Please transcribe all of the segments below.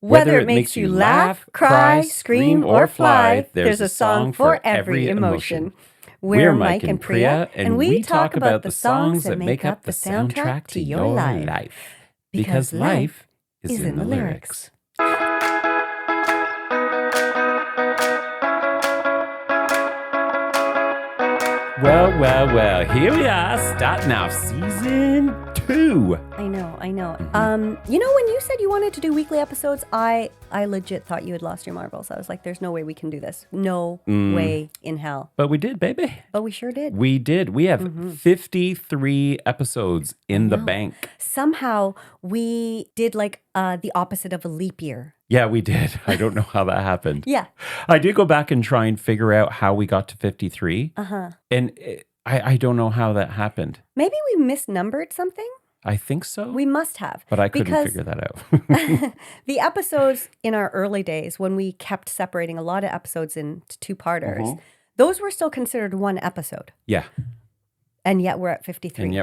Whether it makes you laugh, cry, scream, or fly, there's a song for every emotion. We're Mike and Priya, and we talk about the songs that make up the soundtrack to your life. Because life is in the lyrics. Well, here we are, starting off season 2. I know. You know, when you said you wanted to do weekly episodes, I legit thought you had lost your marbles. I was like, there's no way we can do this. No way in hell. But we did, baby. But we sure did. We did. We have 53 episodes in the bank. Somehow we did like the opposite of a leap year. Yeah, we did. I don't know how that happened. Yeah. I did go back and try and figure out how we got to 53. And I don't know how that happened. Maybe we misnumbered something? I think so. We must have. But I couldn't figure that out. The episodes in our early days, when we kept separating a lot of episodes into two-parters, those were still considered one episode. Yeah. And yet we're at 53.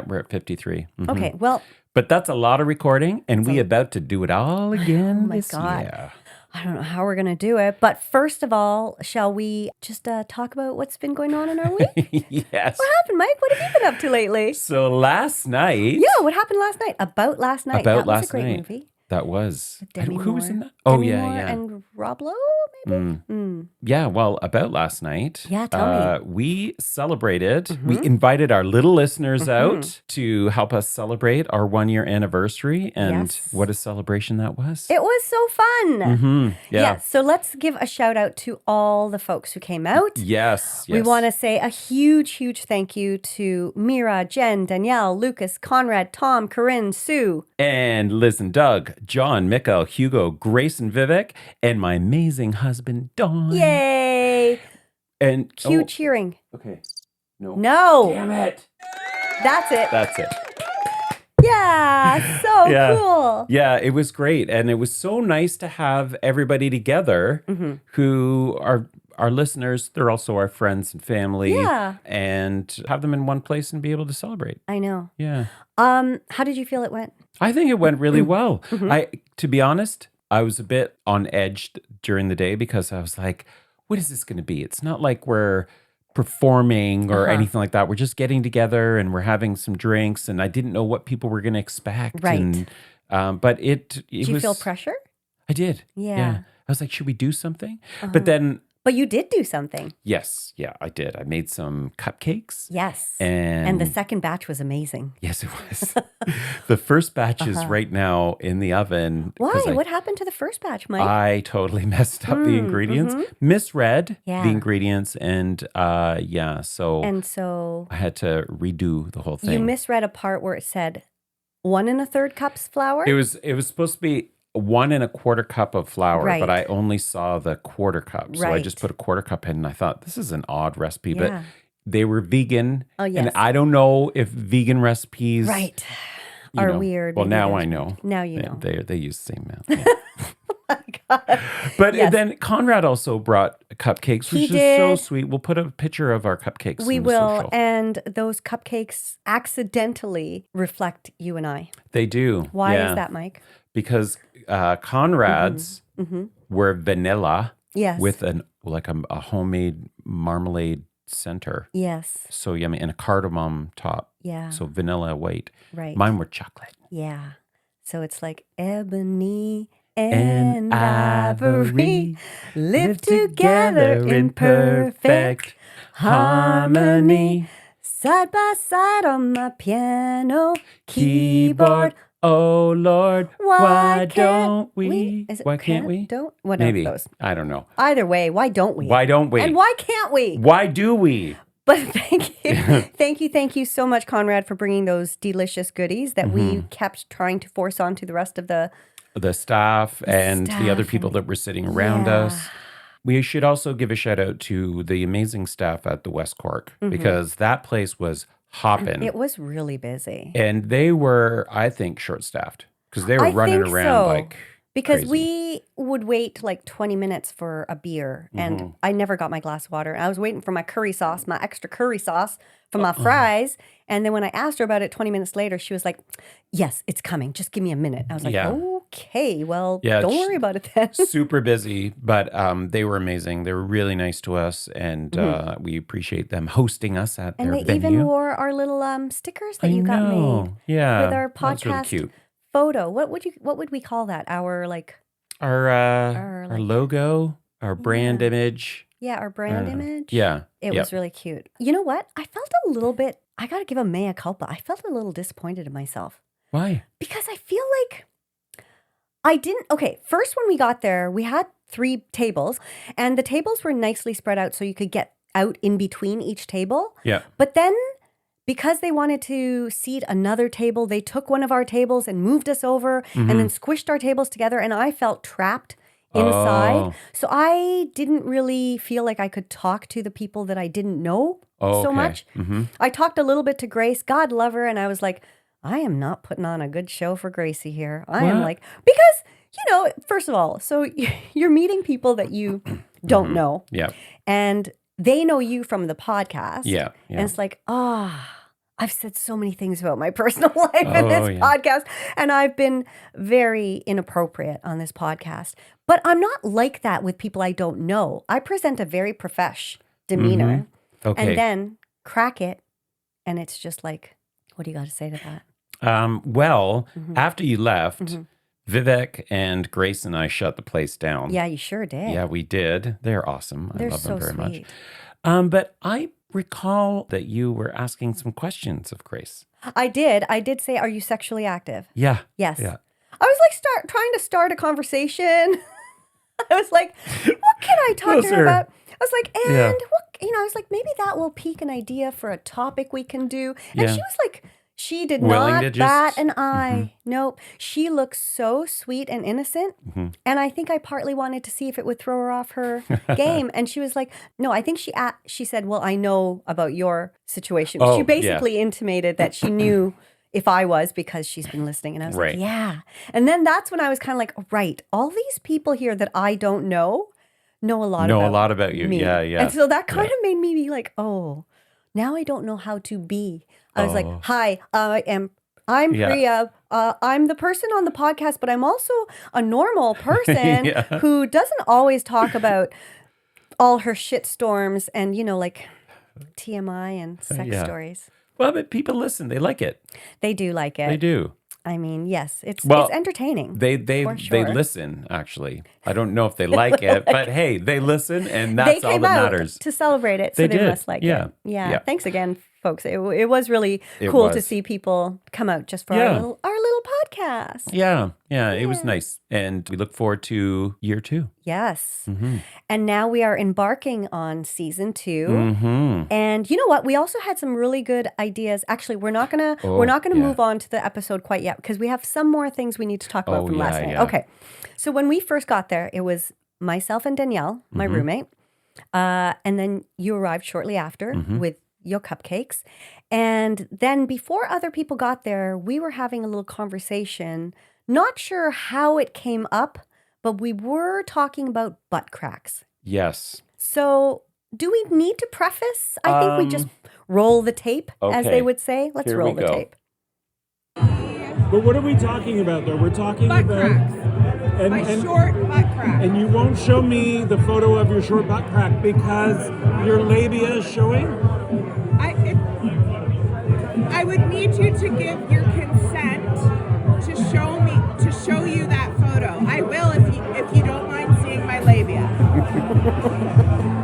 Okay, well. But that's a lot of recording, and we about to do it all again this year. I don't know how we're going to do it. But first of all, shall we just talk about what's been going on in our week? Yes. What happened, Mike? What have you been up to lately? So last night. Yeah, what happened last night? About last night. That was a great movie. That was. Who was in that? Demi Moore and Rob Lowe, maybe? Yeah, well, about last night. Yeah, tell me. We celebrated. We invited our little listeners out to help us celebrate our 1-year anniversary. And what a celebration that was. It was so fun. Yeah. So let's give a shout out to all the folks who came out. Yes. We want to say a huge thank you to Mira, Jen, Danielle, Lucas, Conrad, Tom, Corinne, Sue. And Liz and Doug, John, Mikkel, Hugo, Grace, and Vivek, and my amazing husband, Dawn. Yay! And cue cheering. Okay. No. Damn it. That's it. Yeah, so cool. Yeah, it was great. And it was so nice to have everybody together who are our listeners. They're also our friends and family. Yeah. And have them in one place and be able to celebrate. I know. Yeah. How did you feel it went? I think it went really well. To be honest, I was a bit on edge during the day because I was like, what is this going to be? It's not like we're performing or anything like that. We're just getting together and we're having some drinks, and I didn't know what people were going to expect. Right. And, but it Did you feel pressure? I did. Yeah. I was like, should we do something? But you did do something. Yes. Yeah, I did. I made some cupcakes. Yes. And the second batch was amazing. Yes, it was. The first batch is right now in the oven. Why? What happened to the first batch, Mike? I totally messed up the ingredients, misread the ingredients, and so I had to redo the whole thing. You misread a part where it said 1 1/3 cups flour? It was supposed to be 1 1/4 cup of flour, but I only saw the 1/4 cup. So I just put a 1/4 cup in, and I thought, this is an odd recipe, but they were vegan. Oh, yes. And I don't know if vegan recipes are weird. Well, now I know. Now you know. They use the same amount. Yeah. Oh my God. But then Conrad also brought cupcakes, which is so sweet. We'll put a picture of our cupcakes. We will. Social. And those cupcakes accidentally reflect you and I. They do. Why is that, Mike? Because Conrad's were vanilla with a homemade marmalade center. Yes. So yummy. And a cardamom top. Yeah. So vanilla white. Right. Mine were chocolate. Yeah. So it's like ebony and ivory live together in perfect harmony. Side by side on my piano keyboard. Oh Lord, why don't we? Why can't we? Don't? What Maybe. Those? I don't know. Either way, why don't we? Why don't we? And why can't we? Why do we? But thank you. Thank you so much, Conrad, for bringing those delicious goodies that we kept trying to force onto the rest of the staff and the other people that were sitting around us. We should also give a shout out to the amazing staff at the West Cork because that place was hopping. It was really busy. And they were, I think, short-staffed because they were running around like Because crazy. we would wait like 20 minutes for a beer, and I never got my glass of water. I was waiting for my curry sauce, my extra curry sauce for my fries. And then when I asked her about it 20 minutes later, she was like, yes, it's coming. Just give me a minute. I was like, Okay, well, Yeah, don't worry about it then. super busy, but they were amazing. They were really nice to us, and we appreciate them hosting us at And their they venue. even wore our little stickers that I you got made know. Yeah, with our that was really podcast cute. photo. What would we call that? Our Our like logo, our brand yeah. image. Yeah, our I brand don't know. image. Yeah. It Yep. was really cute. You know what? I felt a little bit, I got to give a mea culpa. I felt a little disappointed in myself Why? because I feel like I didn't. Okay, first when we got there, we had 3 tables and the tables were nicely spread out so you could get out in between each table. Yeah. But then because they wanted to seat another table, they took one of our tables and moved us over and then squished our tables together. And I felt trapped inside. Oh. So I didn't really feel like I could talk to the people that I didn't know Oh, so okay. much. I talked a little bit to Grace, God love her. And I was like, I am not putting on a good show for Gracie here. I am What? like, because, you know, first of all, so you're meeting people that you don't know. Yeah. And they know you from the podcast. Yeah. And it's like, I've said so many things about my personal life in this yeah. podcast, and I've been very inappropriate on this podcast. But I'm not like that with people I don't know. I present a very profesh demeanor Okay. and then crack it, and it's just like, what do you got to say to that? Well, after you left, Vivek and Grace and I shut the place down. Yeah, you sure did. Yeah, we did. They're awesome. They're I love so them very sweet. much. But I recall that you were asking some questions of Grace. I did say, are you sexually active? Yeah. Yes. Yeah. I was like trying to start a conversation. I was like, what can I talk to Those her are- about? I was like, and Yeah. what, I was like, maybe that will pique an idea for a topic we can do. And Yeah. she was like, she did Willing not to just- bat an eye. Nope. She looks so sweet and innocent. And I think I partly wanted to see if it would throw her off her game. And she was like, no, I think she said, well, I know about your situation. Oh, She yeah. basically intimated that she knew if I was because she's been listening. And I was Right. like, yeah. And then that's when I was kind of like, right, all these people here that I don't know a lot about you. me. Yeah, yeah. And so that kind of made me be like, oh, now I don't know how to be. I was like, hi, I'm Yeah. Priya. I'm the person on the podcast, but I'm also a normal person Yeah. who doesn't always talk about all her shit storms and, like TMI and sex Yeah. stories. Well, but people listen. They like it. They do like it. They do. I mean, yes, it's Well, entertaining. They For sure. listen, actually. I don't know if they like it, but hey, they listen, and They that's all came that out matters. to celebrate it, so They they did. must like Yeah. it. Yeah. Yeah. Thanks again, folks. It was really It cool to was. see people come out just for Yeah. our little podcast. Yeah, it was nice. And we look forward to year 2. Yes. Mm-hmm. And now we are embarking on season 2. Mm-hmm. And you know what? We also had some really good ideas. Actually, we're not gonna yeah. move on to the episode quite yet because we have some more things we need to talk about Oh, from last yeah, night. yeah. Okay. So when we first got there, it was myself and Danielle, my Mm-hmm. roommate. And then you arrived shortly after Mm-hmm. with your cupcakes. And then before other people got there, we were having a little conversation. Not sure how it came up, but we were talking about butt cracks. Yes. So do we need to preface? I think we just roll the tape, as okay. they would say. Let's Here roll we the go. tape. But what are we talking about, though? We're talking Butt about cracks. and, My and, short butt crack. and you won't show me the photo of your short butt crack because your labia is showing. I would need you to give your consent to show you that photo. I will if you don't mind seeing my labia.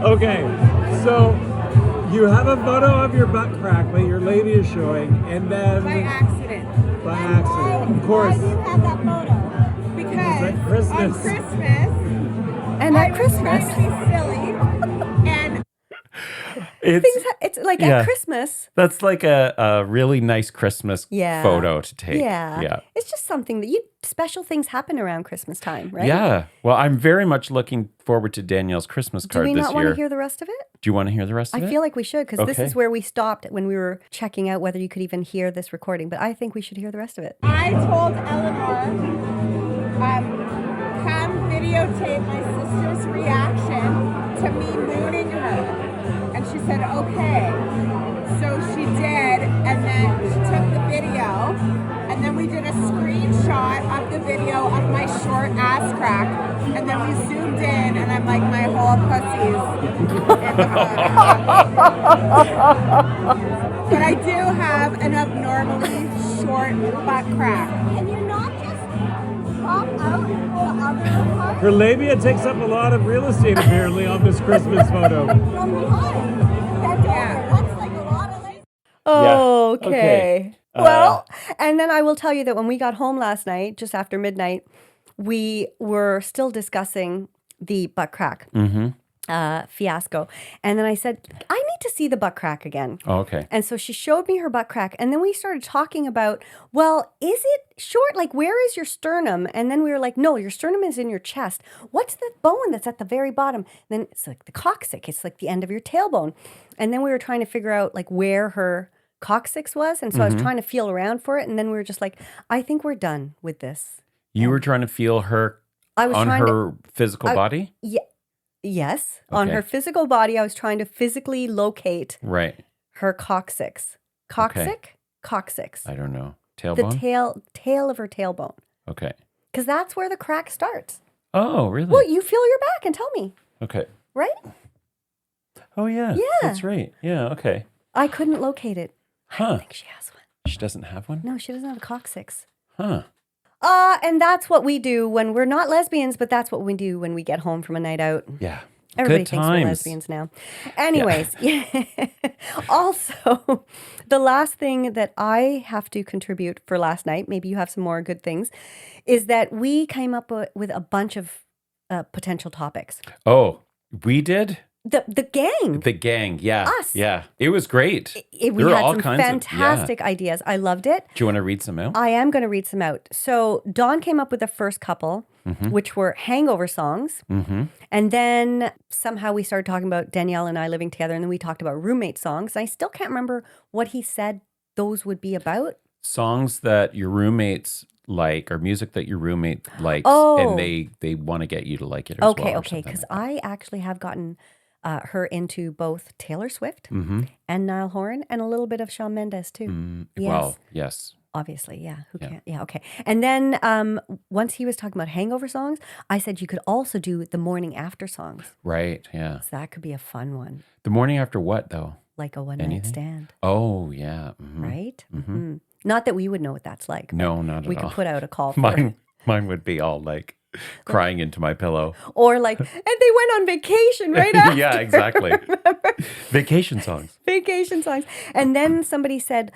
Okay, so you have a photo of your butt crack, but your labia is showing, and then By accident. by accident, of course. Why do you have that photo? Because at Christmas. on Christmas, And I at was Christmas, trying to be silly, and it's like Yeah. at Christmas. That's like a really nice Christmas Yeah. photo to take. Yeah. Yeah. It's just something that special things happen around Christmas time, right? Yeah. Well, I'm very much looking forward to Danielle's Christmas Do card we this not want year. to hear the rest of it? Do you want to hear the rest of it? I feel like we should because this Okay. is where we stopped when we were checking out whether you could even hear this recording. But I think we should hear the rest of it. I told Eleanor, come videotape my sister's reaction to me mooning her. And she said, okay. So she did, and then she took the video, and then we we did a screenshot of the video of my short ass crack, and then we zoomed in, and I'm like, my whole pussy's in the photo. But I do have an abnormally short butt crack. Can you not just pop out the other part Her labia takes up a lot of real estate apparently on this Christmas photo. from behind? Bend over. Yeah. That's like a lot of lace. Yeah. Okay. Okay. Well, and then I will tell you that when we got home last night, just after midnight, we were still discussing the butt crack fiasco. And then I said, I need to see the butt crack again. Oh, okay. And so she showed me her butt crack. And then we started talking about, well, is it short? Like, where is your sternum? And then we were like, no, your sternum is in your chest. What's the bone that's at the very bottom? And then it's like the coccyx. It's like the end of your tailbone. And then we were trying to figure out like where her coccyx was. And so I was trying to feel around for it. And then we were just like, I think we're done with this. You were trying to feel her I was on trying her physical body? Yes. On Okay. her physical body, I was trying to physically locate Right. her coccyx. Coccyx. I don't know. The Tailbone? tail of her tailbone. Okay. Because that's where the crack starts. Oh, really? Well, you feel your back and tell me, Okay. right? Oh, yeah. Yeah. That's right. Yeah, okay. I couldn't locate it. I don't Huh. think she has one. She doesn't have one? No, she doesn't have a coccyx. Huh. And that's what we do when we're not lesbians, but that's what we do when we get home from a night out. Yeah. Everybody Good thinks we're times. lesbians now. Anyways, also, the last thing that I have to contribute for last night, maybe you have some more good things, is that we came up with a bunch of potential topics. Oh, we did? The gang. The gang, yeah. Us. Yeah. It was great. We There were had all some kinds of- fantastic ideas. I loved it. Do you want to read some out? I am going to read some out. So Dawn came up with the first couple, which were hangover songs. And then somehow we started talking about Danielle and I living together. And then we talked about roommate songs. I still can't remember what he said those would be about. Songs that your roommates like or music that your roommate likes Oh. and they want to get you to like it as well. Okay. or Okay. something Because like I actually have gotten her into both Taylor Swift that. and Niall Horan and a little bit of Shawn Mendes too. Yes. Well, yes. Obviously, yeah. Who Yeah. can't? Yeah, okay. And then once he was talking about hangover songs, I said you could also do the morning after songs. Right. Yeah. So that could be a fun one, The morning after what though? like a one night Anything? stand, Oh, yeah. right? Not that we would know what that's like. but No, not we at could all. put out a call for Mine would be all like crying into my pillow. or like, and they went on vacation right after. Yeah, exactly. Vacation songs. Vacation songs. And then somebody said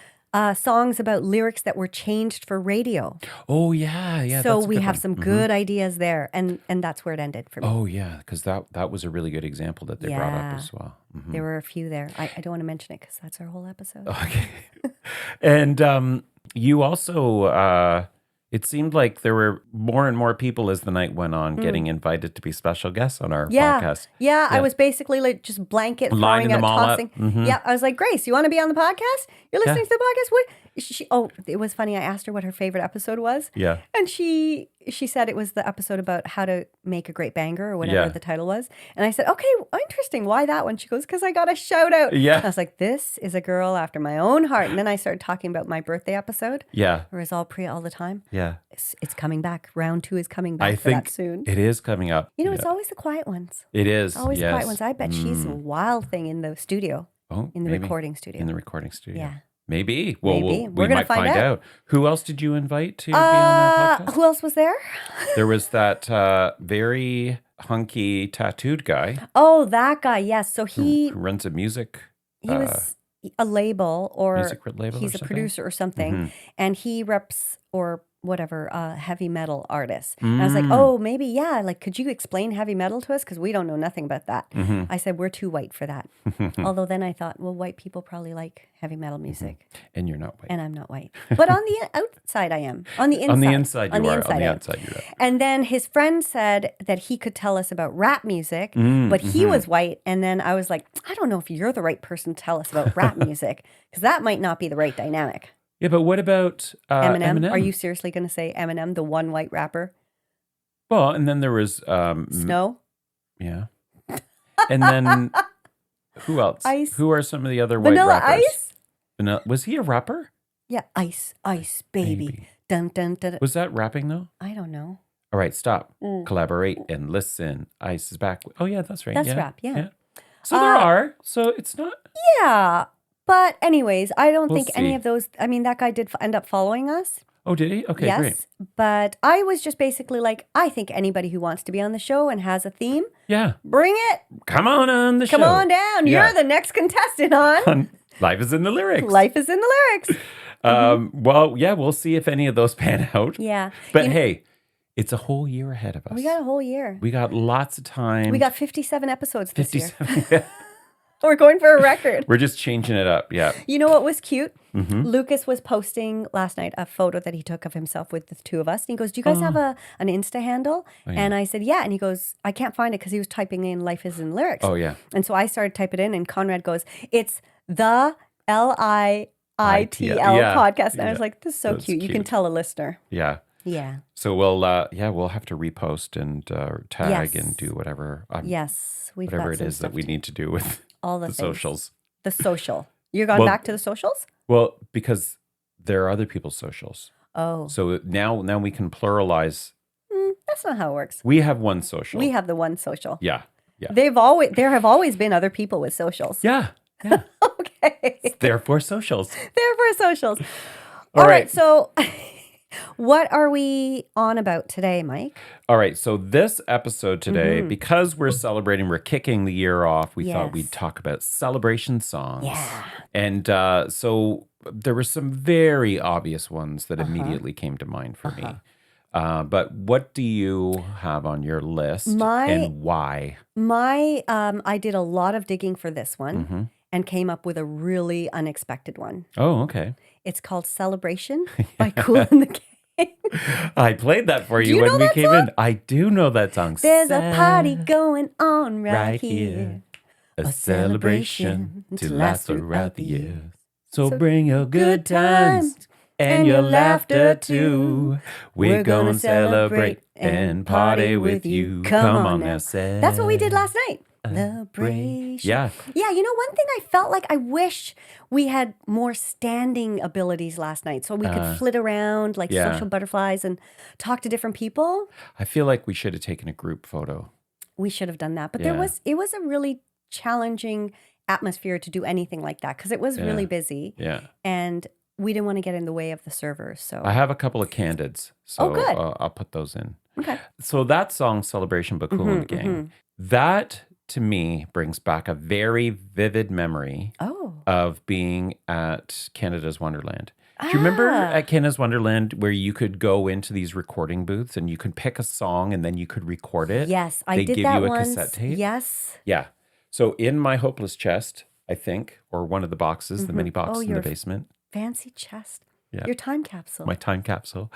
songs about lyrics that were changed for radio. Oh yeah, yeah. so that's a we good have one. some good ideas there. And that's where it ended for me. Oh yeah, because that was a really good example that they brought up Yeah. as well. Mhm. There were a few there. I don't want to mention it because that's our whole episode. Okay. And you also it seemed like there were more and more people as the night went on getting invited to be special guests on our Yeah. podcast. Yeah, I Yeah. was basically like just blanket Lining throwing out, them all up. tossing. Mhm. Yeah, I was like, Grace, you want to be on the podcast? You're listening Yeah. to the podcast? What? It was funny. I asked her what her favorite episode was. Yeah. And she said it was the episode about how to make a great banger or whatever Yeah. the title was. And I said, okay, interesting. Why that one? She goes, because I got a shout out. Yeah. And I was like, this is a girl after my own heart. And then I started talking about my birthday episode, Yeah. where it's all Priya all the time. Yeah. It's coming back. Round 2 is coming back I for that think soon. it is coming up. You know, it's Yeah. always the quiet ones. It is. Always the yes. quiet ones. I bet she's a wild thing in the studio, Oh, in the maybe. recording studio. In the recording studio. Yeah. Maybe. Well, Maybe. we We're gonna might find find out. out. Who else did you invite to be on our podcast? Who else was there? There was that very hunky tattooed guy Oh, that guy. Yes. So who he runs a music was a label or music label or he's a something? producer or something, Mhm. and he reps or whatever heavy metal artists. And I was like, Mm. oh, maybe like, could you explain heavy metal to us because we don't know nothing about that. Mhm. I said we're too white for that. Although then I thought, well, white people probably like heavy metal music, And you're not white. and I'm not white. But on the outside, I am. On the inside, on the inside, on you the are. inside, On the I am. outside, you're right. And then his friend said that he could tell us about rap music, Mm, but he was white. And then I was like, I don't know if you're the right person to tell us about rap music because that might not be the right dynamic. Yeah, but what about Eminem? Are you seriously going to say Eminem, the one white rapper? Well, and then there was Snow? Yeah. And then who else? Ice. Who are some of the other white Vanilla rappers? Ice? Was he a rapper? Yeah, ice, baby. Dun, dun, dun, dun. Was that rapping though? I don't know. All right, stop. Collaborate and listen. Ice is back. Oh yeah, that's right. That's yeah. rap, yeah. So there are. So it's not. Yeah. But anyways, I don't We'll think any see. of those, I mean, that guy did end up following us. Oh, did he? Okay, yes. great. But I was just basically like, I think anybody who wants to be on the show and has a theme, Yeah. bring it. Come on the show. Come on down. Yeah. You're the next contestant on Life is in the lyrics. Life is in the Lyrics. Well, yeah, we'll see if any of those pan out. Yeah. But hey, it's a whole year ahead of us. We got a whole year. We got lots of time. We got 57 episodes this year. 57. Yeah. We're going for a record. We're just changing it up. Yeah. You know what was cute? Mm-hmm. Lucas was posting last night a photo that he took of himself with the two of us. And he goes, do you guys have an Insta handle? Oh, yeah. And I said, yeah. And he goes, I can't find it because he was typing in Life is in Lyrics. Oh, yeah. And so I started typing it in and Conrad goes, it's the LIITL Yeah. podcast. And I Yeah. was like, this is so That's cute. You can cute. tell a listener. Yeah. Yeah. So we'll have to repost and tag Yes. and do whatever Yes. We've whatever got it some is that stuff we to- need to do with all the the things. socials. The social. You're going Well- back to the socials? Well, because there are other people's socials. Oh, So now we can pluralize. that's not how it works. We have one social. We have the one social. Yeah. Yeah. There have always been other people with socials. Yeah. Yeah. Okay. Therefore, socials. Therefore, socials. All All right. right. So, what are we on about today, Mike? All right. So this episode today, because we're celebrating, we're kicking the year off, we thought Yes. we'd talk about celebration songs. Yeah. And so there were some very obvious ones that immediately came to mind for me. But what do you have on your list and why? I did a lot of digging for this one and came up with a really unexpected one. Oh, okay. It's called Celebration by Kool and the Gang. I played that for you you when know we that came song? in. I do know that song. There's a party going on right right here. here. A A celebration celebration to last throughout the year. years. So So bring your good times and your laughter too. We're gonna celebrate and party with you. Come on now, celebrate. That's what we did last night. Celebration. Yeah. Yeah, you know, one thing I felt like I wish we had more standing abilities last night so we could flit around like yeah. social butterflies and talk to different people. I feel like we should have taken a group photo. We should have done that. But Yeah. it was a really challenging atmosphere to do anything like that because it was really busy Yeah. and we didn't want to get in the way of the servers. So I have a couple of candids. So Oh, good. I'll put those in. okay. So that song, Celebration by Kool and the Gang, that to me brings back a very vivid memory Oh. of being at Canada's Wonderland. Do you remember at Canada's Wonderland where you could go into these recording booths and you could pick a song and then you could record it? Yes, I They did give that you a once. cassette tape? Yes. Yeah. So in my hopeless chest, I think, or one of the boxes, the mini box Oh, in the your basement, fancy chest. Yeah. Your time capsule. my time capsule,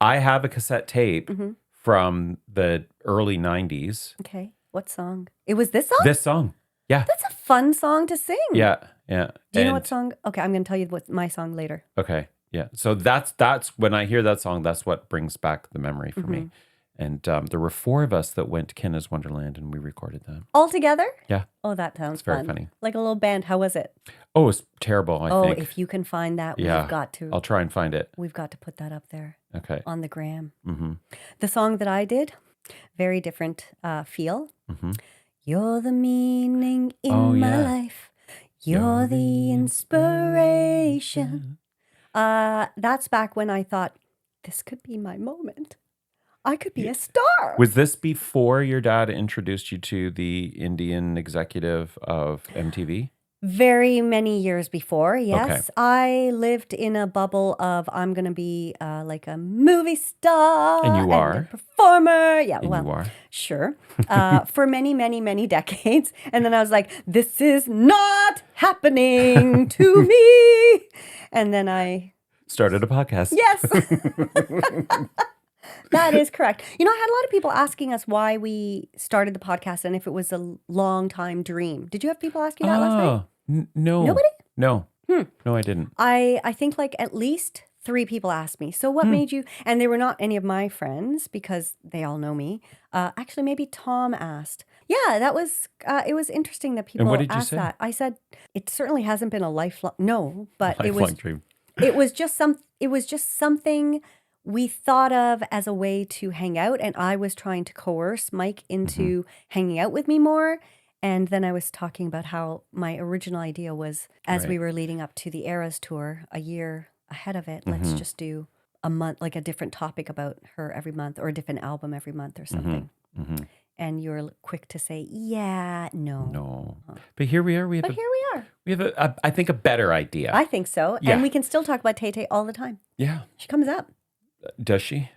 I have a cassette tape from the early 90s. Okay. What song? It was this song? This song. Yeah. That's a fun song to sing. Yeah. Yeah. Do you know And- what song? Okay, I'm going to tell you what my song later. Okay. Yeah. So that's when I hear that song, that's what brings back the memory for me. And there were 4 of us that went to Canada's Wonderland and we recorded that. All together? Yeah. Oh, that sounds very fun. funny. Like a little band. How was it? Oh, it's terrible, I think. If you can find that, Yeah. we've got to. I'll try and find it. We've got to put that up there Okay. on the gram. Mm-hmm. The song that I did, very different feel. Mm-hmm. You're the meaning in Oh, my yeah. life. You're the inspiration. That's back when I thought, this could be my moment. I could be a star. Was this before your dad introduced you to the Indian executive of MTV? Very many years before, yes. Okay. I lived in a bubble of I'm going to be like a movie star. And you a are. performer. Yeah, And well, you are. sure. For many, many, many decades. And then I was like, this is not happening to me. And then I, Started a podcast. yes. That is correct. You know, I had a lot of people asking us why we started the podcast and if it was a long time dream. Did you have people ask you that last night? No. Nobody? No. No, I didn't. I think like at least 3 people asked me. So what made you? And they were not any of my friends because they all know me. Actually, maybe Tom asked. Yeah, that was. It was interesting that people what did you asked say? that. I said it certainly hasn't been a lifelong. No, but Lifelong dream. it was just something we thought of as a way to hang out. And I was trying to coerce Mike into hanging out with me more. And then I was talking about how my original idea was, as we were leading up to the Eras tour a year ahead of it, let's just do a month, like a different topic about her every month or a different album every month or something. And you're quick to say, yeah, no. But here we are. We have I think, a better idea. I think so. Yeah. And we can still talk about Tay-Tay all the time. Yeah. She comes up. Does she?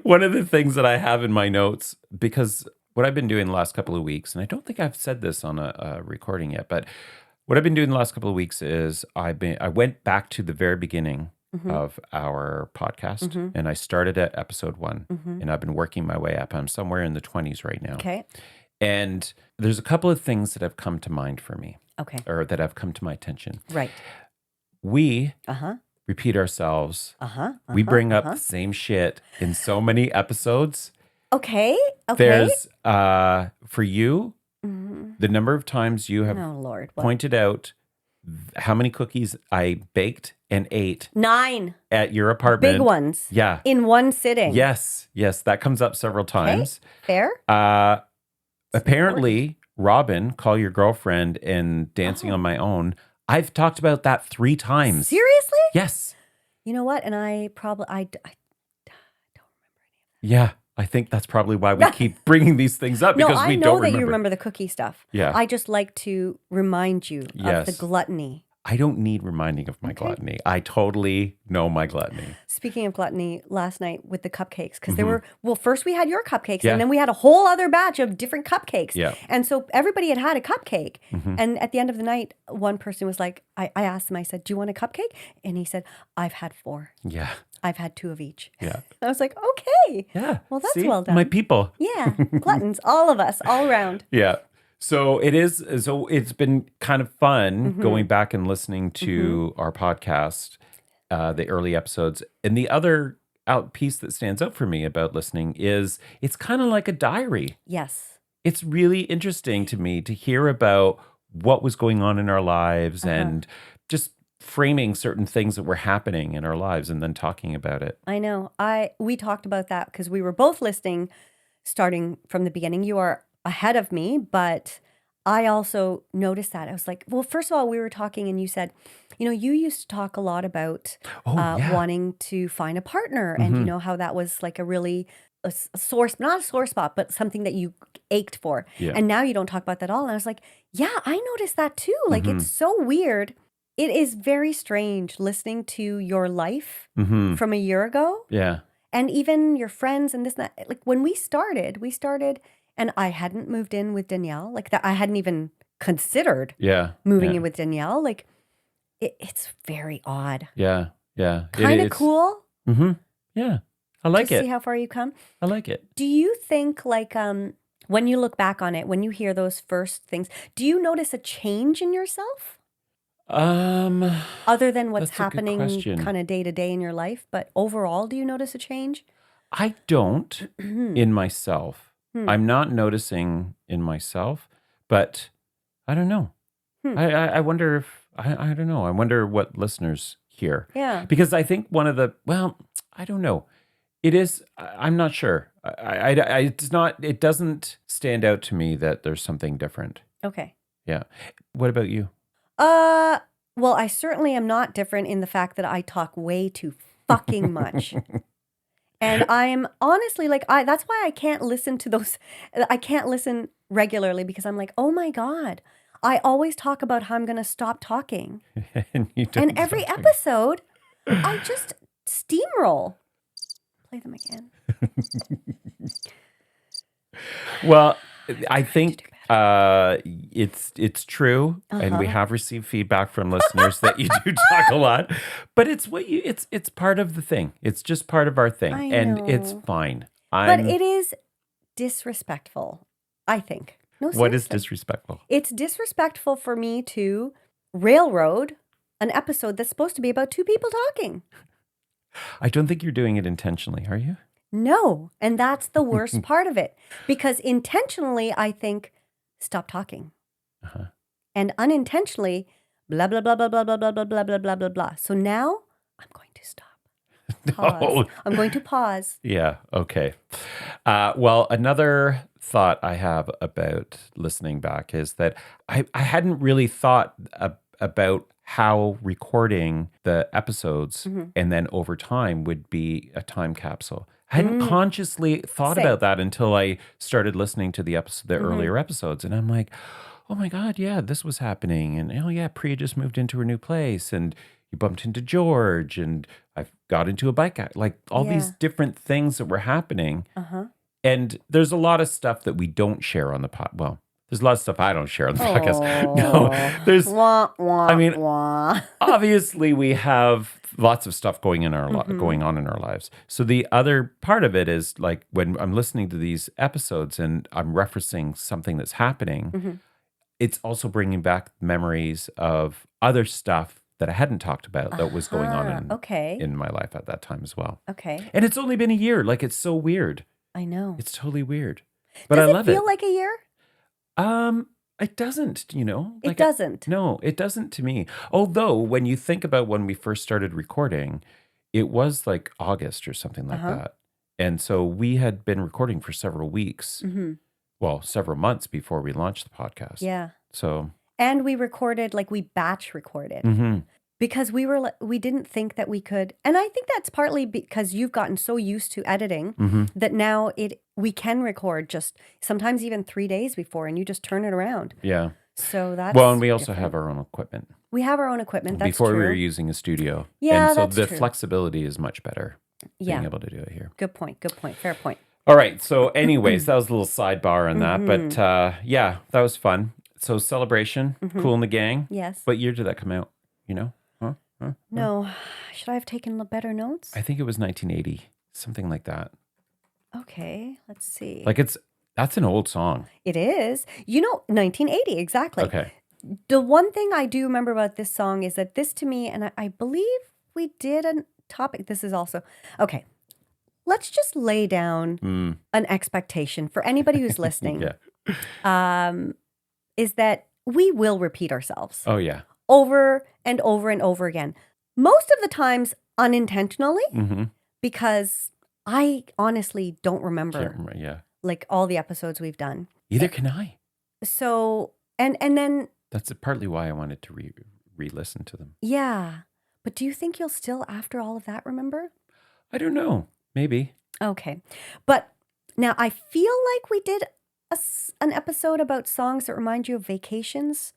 One of the things that I have in my notes, because what I've been doing the last couple of weeks, and I don't think I've said this on a recording yet, but what I've been doing the last couple of weeks is I went back to the very beginning of our podcast, and I started at episode 1, and I've been working my way up. I'm somewhere in the 20s right now. Okay. And there's a couple of things that have come to mind for me. Okay. Or that have come to my attention. Right. We repeat ourselves. We bring up the same shit in so many episodes. Okay. There's, for you, the number of times you have pointed out how many cookies I baked and ate 9 at your apartment. big ones. Yeah. In one sitting. Yes. That comes up several times. Fair. Apparently, Robin, Call Your Girlfriend, and Dancing on My Own, I've talked about that 3 times. Seriously? Yes. You know what? And I don't remember any of that. Yeah. I think that's probably why we keep bringing these things up, because we don't remember. No, I know that you remember the cookie stuff. Yeah. I just like to remind you of the gluttony. I don't need reminding of my gluttony. I totally know my gluttony. Speaking of gluttony, last night with the cupcakes, because there were, first we had your cupcakes, Yeah. and then we had a whole other batch of different cupcakes. Yeah. And so everybody had a cupcake. And at the end of the night, one person was like, I asked him, I said, do you want a cupcake? And he said, I've had 4. Yeah. I've had 2 of each. Yeah. I was like, okay. Yeah. Well, that's See? well done. My people. Yeah. Gluttons, all of us, all around. Yeah. So it's been kind of fun going back and listening to our podcast, the early episodes. And the other piece that stands out for me about listening is it's kind of like a diary. Yes. It's really interesting to me to hear about what was going on in our lives and just framing certain things that were happening in our lives and then talking about it. I know. We talked about that because we were both listening starting from the beginning. You are ahead of me, but I also noticed that. I was like, well, first of all, we were talking and you said, you used to talk a lot about wanting to find a partner and, how that was like a source, not a sore spot, but something that you ached for. Yeah. And now you don't talk about that at all. And I was like, yeah, I noticed that too. Like, it's so weird. It is very strange listening to your life from a year ago. Yeah. And even your friends and this and that. Like when we started and I hadn't moved in with Danielle. Like that, I hadn't even considered moving in with Danielle. Like it's very odd. Yeah. Yeah. Kind of cool. Yeah. I like it. See how far you come. I like it. Do you think like when you look back on it, when you hear those first things, do you notice a change in yourself? Other than what's happening kind of day to day in your life, but overall, do you notice a change? I don't in myself. I'm not noticing in myself, but I don't know. I wonder if, I don't know. I wonder what listeners hear. Yeah. Because I think I don't know. It is, I'm not sure. It doesn't stand out to me that there's something different. Okay. Yeah. What about you? Well, I certainly am not different in the fact that I talk way too fucking much. And I'm honestly like, that's why I can't listen to those. I can't listen regularly because I'm like, oh my God, I always talk about how I'm going to stop talking. And every episode, I just steamroll. Play them again. Well, I think it's true, and we have received feedback from listeners that you do talk a lot. But it's part of the thing. It's just part of our thing, and it's fine. But it is disrespectful, I think. No, seriously. What is disrespectful? It's disrespectful for me to railroad an episode that's supposed to be about 2 people talking. I don't think you're doing it intentionally, are you? No, and that's the worst part of it. Because intentionally, I think, stop talking. And unintentionally, blah, blah, blah, blah, blah, blah, blah, blah, blah, blah, blah, blah, blah. So now, I'm going to stop. Pause. No. I'm going to pause. Yeah. Okay. Well, another thought I have about listening back is that I hadn't really thought about how recording the episodes and then over time would be a time capsule. I hadn't consciously thought Same. about that until I started listening to the earlier episodes, and I'm like, oh my God, yeah, this was happening, and oh yeah, Priya just moved into her new place, and you bumped into George, and I got into a bike, like all these different things that were happening. And there's a lot of stuff that we don't share on the pod. Well, there's a lot of stuff I don't share on the podcast. No, there's, Wah, wah, I mean, wah. obviously we have lots of stuff going on in our lives. So the other part of it is like when I'm listening to these episodes and I'm referencing something that's happening, it's also bringing back memories of other stuff that I hadn't talked about that was going on in my life at that time as well. Okay. And it's only been a year. Like, it's so weird. I know. It's totally weird. But Does I love it. Does it feel like a year? It doesn't, Like it doesn't. No, it doesn't to me. Although when you think about when we first started recording, it was like August or something like that. And so we had been recording for several weeks. Well, several months before we launched the podcast. Yeah. So. And we recorded, like we batch recorded. Because we didn't think that we could. And I think that's partly because you've gotten so used to editing that now we can record just sometimes even 3 days before, and you just turn it around. Yeah. So that's well, and we also have our own equipment. We have our own equipment. That's before true. we were using a studio. Yeah, and so that's the true. flexibility is much better. Yeah. Being able to do it here. Good point. Fair point. All right. So anyways, that was a little sidebar on that. But yeah, that was fun. So Celebration, Cool in the Gang. Yes. What year did that come out? No. Should I have taken better notes? I think it was 1980, something like that. Okay, let's see. Like that's an old song. It is. 1980, exactly. Okay. The one thing I do remember about this song is that this to me, and I believe we did a topic, this is also, okay, let's just lay down an expectation for anybody who's listening. Is that we will repeat ourselves. Oh, yeah. Over and over and over again. Most of the times unintentionally, because I honestly don't remember like all the episodes we've done. Either can I. So, and then... That's partly why I wanted to re-listen to them. Yeah. But do you think you'll still, after all of that, remember? I don't know. Maybe. Okay. But now I feel like we did an episode about songs that remind you of vacations.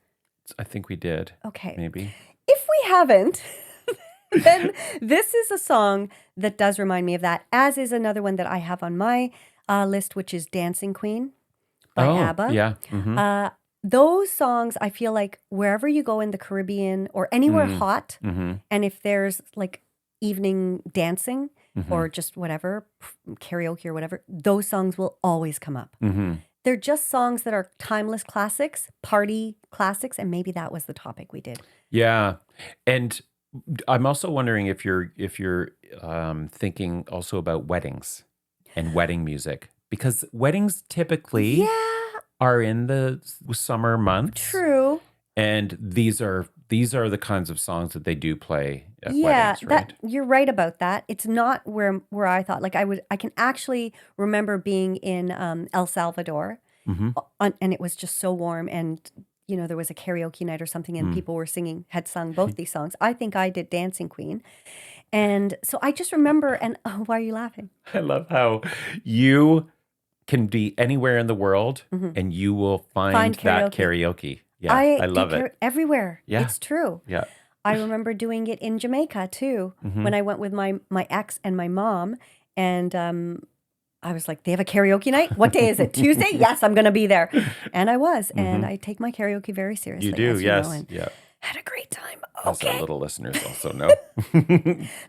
I think we did. Okay. Maybe. If we haven't, then this is a song that does remind me of that, as is another one that I have on my list, which is Dancing Queen by ABBA. Yeah. Those songs, I feel like wherever you go in the Caribbean or anywhere hot, and if there's like evening dancing or just whatever, karaoke or whatever, those songs will always come up. They're just songs that are timeless classics, party classics, and maybe that was the topic we did. Yeah. And I'm also wondering if you're thinking also about weddings and wedding music, because weddings typically are in the summer months. True. And these are the kinds of songs that they do play at weddings, right? You're right about that. It's not where I thought. Like I can actually remember being in El Salvador, and it was just so warm, and there was a karaoke night or something, and people were had sung both these songs. I think I did Dancing Queen, and so I just remember. And why are you laughing? I love how you can be anywhere in the world, and you will find that karaoke. Yeah, I love it. Everywhere. Yeah. It's true. Yeah. I remember doing it in Jamaica too, when I went with my ex and my mom. And I was like, they have a karaoke night? What day is it? Tuesday? Yes, I'm going to be there. And I was. And I take my karaoke very seriously. You do, yes. Had a great time. As Okay. our little listeners also know.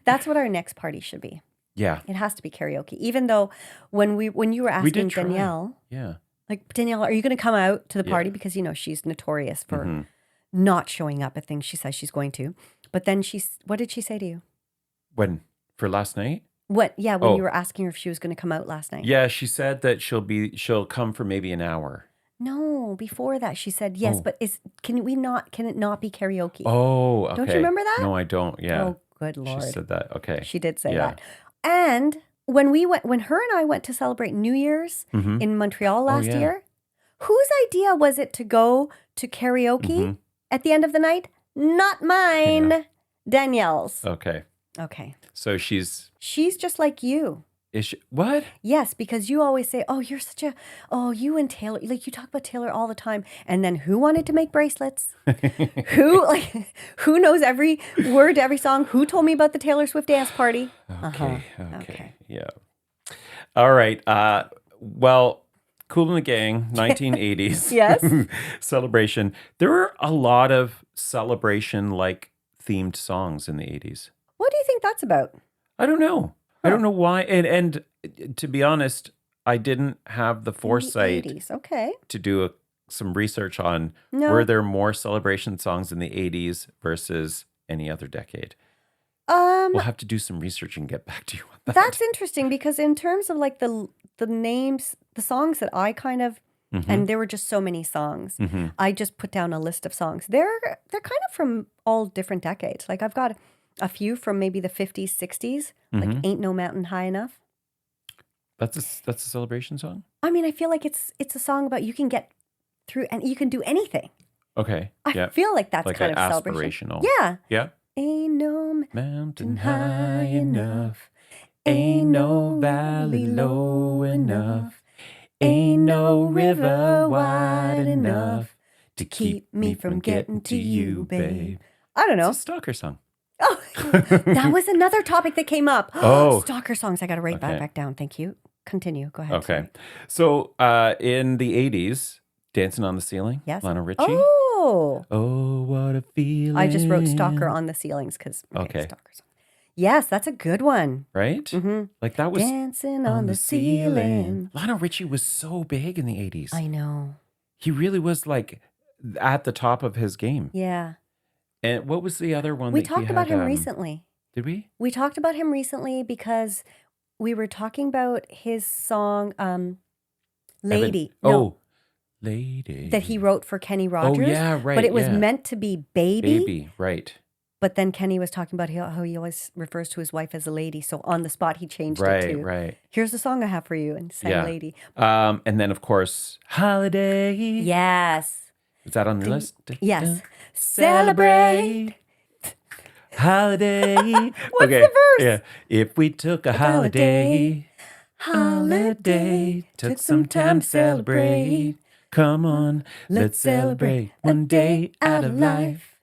That's what our next party should be. Yeah. It has to be karaoke. Even though when you were asking Danielle. Yeah. Like, Danielle, are you going to come out to the party? Because, she's notorious for not showing up at things she says she's going to. But then what did she say to you? When? For last night? When you were asking her if she was going to come out last night. Yeah, she said that she'll come for maybe an hour. No, before that she said yes, but can it not be karaoke? Oh, okay. Don't you remember that? No, I don't. Yeah. Oh, good She Lord. said that. Okay. She did say Yeah. that. And when her and I went to celebrate New Year's Mhm. in Montreal last yeah. year, whose idea was it to go to karaoke at the end of the night? Not mine. Danielle's. Okay. Okay. So she's just like you. is she, what? Yes, because you always say, "Oh, you're such a you and Taylor, like you talk about Taylor all the time." And then who wanted to make bracelets? Who knows every word to every song? Who told me about the Taylor Swift dance party? Okay. Yeah. All right. Well, Kool and the Gang, 1980s. Yes. Celebration. There were a lot of celebration-like themed songs in the 80s. What do you think that's about? I don't know. I don't know why. And to be honest, I didn't have the foresight In the 80s. Okay. to do some research on No. were there more celebration songs in the 80s versus any other decade. We'll have to do some research and get back to you on that. That's interesting because in terms of like the names, the songs that I kind of and there were just so many songs. I just put down a list of songs. They're kind of from all different decades. Like I've got a few from maybe the 50s, 60s, like Ain't No Mountain High Enough. That's a celebration song? I mean, I feel like it's a song about you can get through and you can do anything. Okay. I feel like that's like kind of aspirational. celebration. Yeah. Yeah. Ain't no Mountain high enough. Ain't no valley low enough. Ain't no river wide enough to keep me from getting to you, babe. I don't know. It's a stalker song. Oh, that was another topic that came up. Oh. Stalker songs. I got to write that Okay. back down. Thank you. Continue. Go ahead. Okay. Sorry. So in the 80s, Dancing on the Ceiling, Yes. Lionel Richie. Oh. Oh, what a feeling. I just wrote Stalker on the ceilings because Okay. Stalker song. Yes, that's a good one. Right? Mm-hmm. Like that was Dancing on the ceiling. Lionel Richie was so big in the 80s. I know. He really was like at the top of his game. Yeah. And what was the other one We that he talked about had, him recently. Did we? We talked about him recently because we were talking about his song Lady. Evan- No, Oh, Lady. that he wrote for Kenny Rogers. Oh, yeah, right. But it was yeah. meant to be baby. Baby, right. But then Kenny was talking about how he always refers to his wife as a lady. So on the spot, he changed it Right, to, right. here's the song I have for you, and sang Yeah. lady. And then, of course, Holiday. Yes. Is that on your list? Yes. Celebrate. Holiday. What's the verse? Yeah. If we took a holiday, took some time to celebrate. Come on, let's celebrate one day out of life.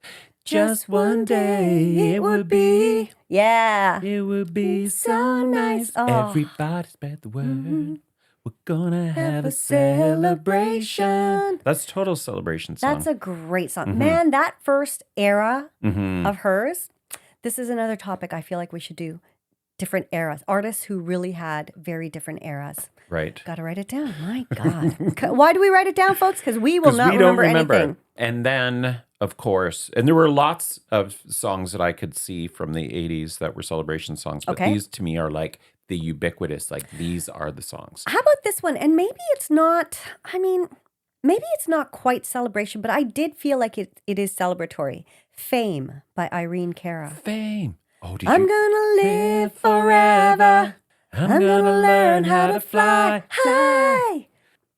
Just one day it would be. Yeah. It would be so nice. Oh. Everybody spread the word. We're gonna have a celebration. That's total celebration song. That's a great song. Man, that first era Mhm. of hers, this is another topic I feel like we should do. Different eras. Artists who really had very different eras. Right. Got to write it down. My God. Why do we write it down, folks? Because we will 'Cause not we don't remember anything. And then, of course, and there were lots of songs that I could see from the 80s that were celebration songs, but Okay. these to me are like the ubiquitous, like these are the songs. How about this one? And maybe it's not, maybe it's not quite celebration, but I did feel like it is celebratory. Fame by Irene Cara. Fame. Oh, did I'm you? gonna live forever. I'm gonna learn how to fly high.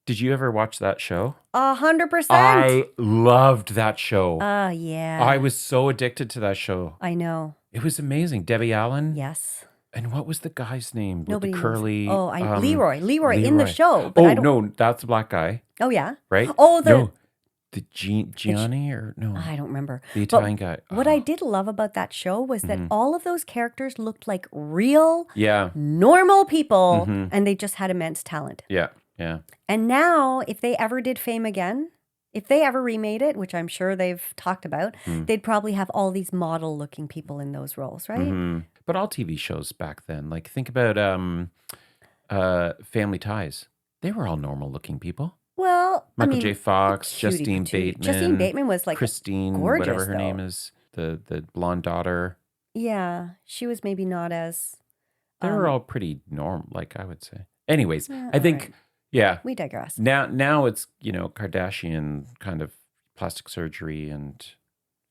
Did you ever watch that show? 100%. I loved that show. Yeah. I was so addicted to that show. I know. It was amazing. Debbie Allen. Yes. And what was the guy's name? With Nobody the knows. curly. Oh, Leroy. Leroy in the show. But Oh, I don't, no, that's the black guy, Oh, yeah. right? Oh, No, the Gianni or no? I don't remember. The But Italian guy. What Oh, I did love about that show was that all of those characters looked like real, Yeah, normal people, and they just had immense talent. yeah, yeah. And now, if they ever did Fame again, if they ever remade it, which I'm sure they've talked about, they'd probably have all these model-looking people in those roles, right? Mhm. But all TV shows back then, like think about Family Ties. They were all normal-looking people. Well, Michael J. Fox, cutie Justine patootie. Bateman. Justine Bateman was like Christine, gorgeous, whatever her though. name is, the blonde daughter. Yeah, she was maybe not as. They were all pretty normal, like I would say. Anyways, Yeah, I think, alright. yeah. We digress. Now it's Kardashian kind of plastic surgery and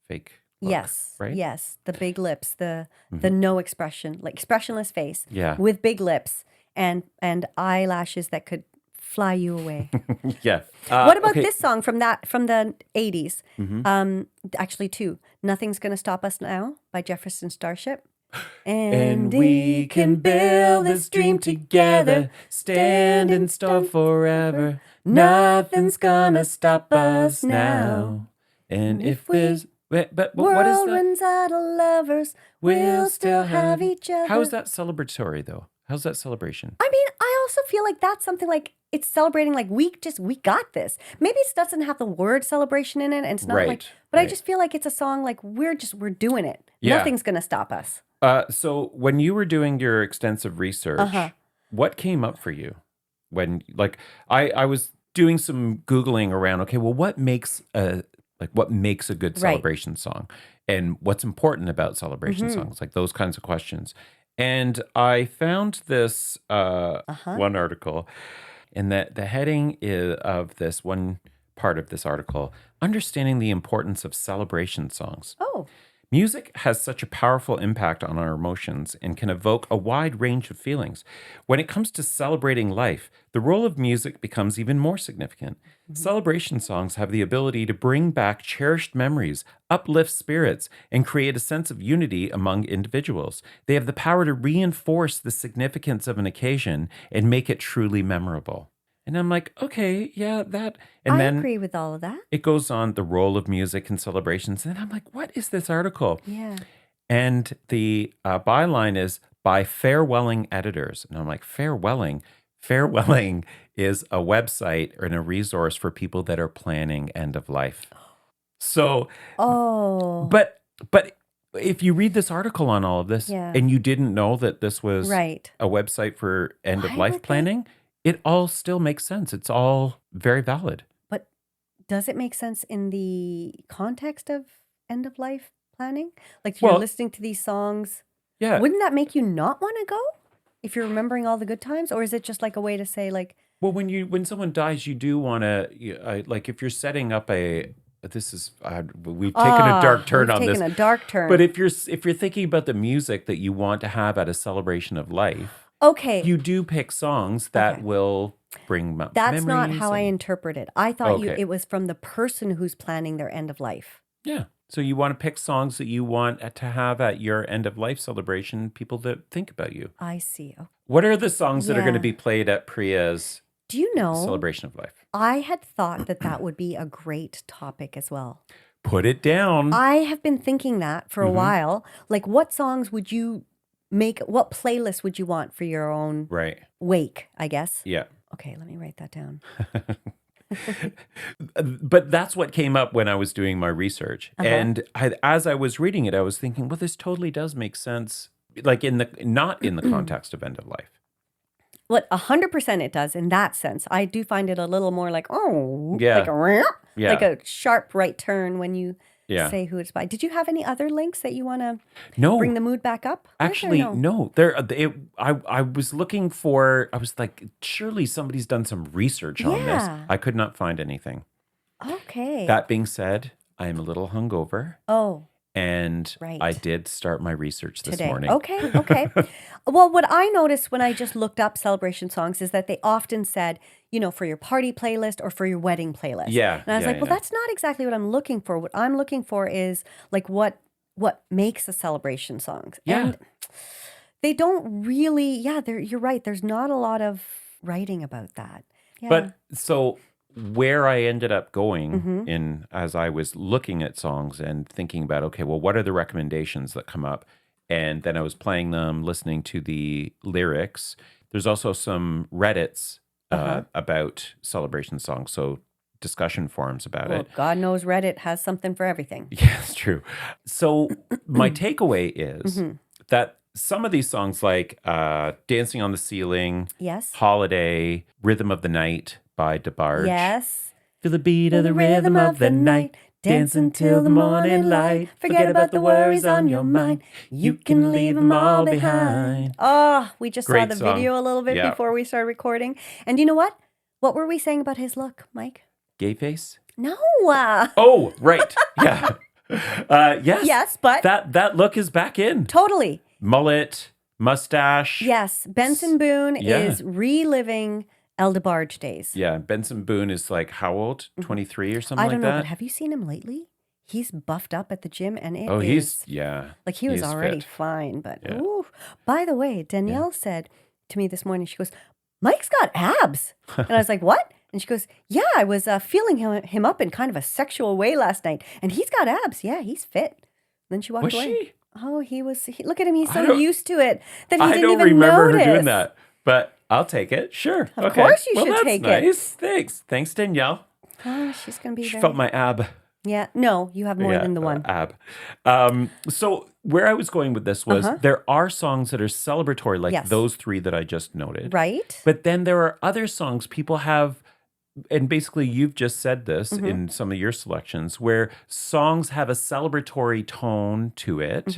fake Yes. right? Yes. The big lips, the no expression, like expressionless face Yeah. with big lips and eyelashes that could fly you away. Yeah. What about okay. this song from the 80s? Mhm. Actually, two. Nothing's Gonna Stop Us Now by Jefferson Starship. And we can build this dream together, stand and store forever. Nothing's gonna stop us now. And if there's, but what is world that? runs out of lovers, we'll still have each other. How is that celebratory though? How's that celebration? I mean, I also feel like that's something like it's celebrating like we got this. Maybe it doesn't have the word celebration in it, and it's not like. Right, But I right. just feel like it's a song like we're doing it. Yeah. Nothing's gonna stop us. So when you were doing your extensive research, what came up for you? When like I was doing some Googling around, okay, well, what makes a good Right. celebration song? And what's important about celebration songs? Like those kinds of questions. And I found this one article, and that the heading of this one part of this article, understanding the importance of celebration songs. Oh, Music has such a powerful impact on our emotions and can evoke a wide range of feelings. When it comes to celebrating life, the role of music becomes even more significant. Celebration songs have the ability to bring back cherished memories, uplift spirits, and create a sense of unity among individuals. They have the power to reinforce the significance of an occasion and make it truly memorable. And I'm like, okay, yeah, that. And I then agree with all of that. it goes on the role of music in celebrations. And I'm like, what is this article? Yeah. And the byline is by Farewelling Editors. And I'm like, Farewelling? Farewelling is a website and a resource for people that are planning end of life. So, Oh, but if you read this article on all of this Yeah. and you didn't know that this was right. a website for end of Why life would they- planning, it all still makes sense. It's all very valid. But does it make sense in the context of end of life planning? Like you're Well- listening to these songs. Yeah. Wouldn't that make you not want to go if you're remembering all the good times? Or is it just like a way to say like, Well, when someone dies, you do want to like if you're setting up this is we've taken a dark turn on we've this. taken a dark turn. But if you're thinking about the music that you want to have at a celebration of life, okay, you do pick songs that Okay. will bring that's not memories how I and- interpret it. I thought Okay. it was from the person who's planning their end of life. Yeah. So you want to pick songs that you want to have at your end of life celebration, people that think about you. I see. Oh, What are the songs that are going to Yeah. be played at Priya's do you know? celebration of life? I had thought that would be a great topic as well. Put it down. I have been thinking that for a while. Like, what songs would you make? What playlist would you want for your own Right. wake, I guess? Yeah. Okay, let me write that down. But that's what came up when I was doing my research. And as I was reading it, I was thinking, well, this totally does make sense. Like not in the context of end of life. What 100% it does in that sense. I do find it a little more like, oh, Yeah. like a Yeah. like a sharp right turn when you Yeah. say who it's by. Did you have any other links that you want to No, bring the mood back up? with, or actually, no. I was looking for. I was like, surely somebody's done some research on this. Yeah. I could not find anything. Okay. That being said, I am a little hungover, oh. and Right. I did start my research this Today. morning. Okay, okay. Well, what I noticed when I just looked up celebration songs is that they often said, for your party playlist or for your wedding playlist. Yeah, And I was yeah, like, well, yeah. that's not exactly what I'm looking for. What I'm looking for is like what makes a celebration song. Yeah. And they don't really, you're right. There's not a lot of writing about that. Yeah. But so where I ended up going Mm-hmm. in as I was looking at songs and thinking about, okay, well, what are the recommendations that come up? And then I was playing them, listening to the lyrics. There's also some Reddits about celebration songs, so discussion forums about well, it. God knows Reddit has something for everything. Yeah, it's true. So my takeaway is Mm-hmm. that some of these songs like Dancing on the Ceiling, Yes. Holiday, Rhythm of the Night by DeBarge. Yes. Feel the beat of the rhythm of the night. Dance until the morning light. Forget about the worries on your mind. You can leave them all behind. Oh, we just saw Great the song. video a little bit Yeah. before we started recording. And you know what? What were we saying about his look, Mike? Gay face? No. Oh, right. Yeah. Yes. Yes, but that look is back in. totally. Mullet, mustache. Yes, Benson Boone Yeah. is reliving El DeBarge days. Yeah, Benson Boone is like how old? 23 or something I like don't know, that? but have you seen him lately? He's buffed up at the gym, and it Oh, is yeah. like he was is already fit. fine. But Yeah. ooh, by the way, Danielle said to me this morning, she goes, "Mike's got abs," and I was like, "What?" And she goes, "Yeah, I was feeling him up in kind of a sexual way last night, and he's got abs. Yeah, he's fit." Then she walked Was away. she? Oh, look at him. He's I so don't- used to it that he I didn't don't even remember notice. her doing that, but I'll take it. Sure. Of Okay. course you well, should that's take it. nice. Thanks. Thanks, Danielle. Oh, she's going to be She very... felt my ab. Yeah, no, you have more than the one. Ab. So where I was going with this was there are songs that are celebratory, like Yes. those three that I just noted. Right? But then there are other songs people have, and basically you've just said this in some of your selections, where songs have a celebratory tone to it,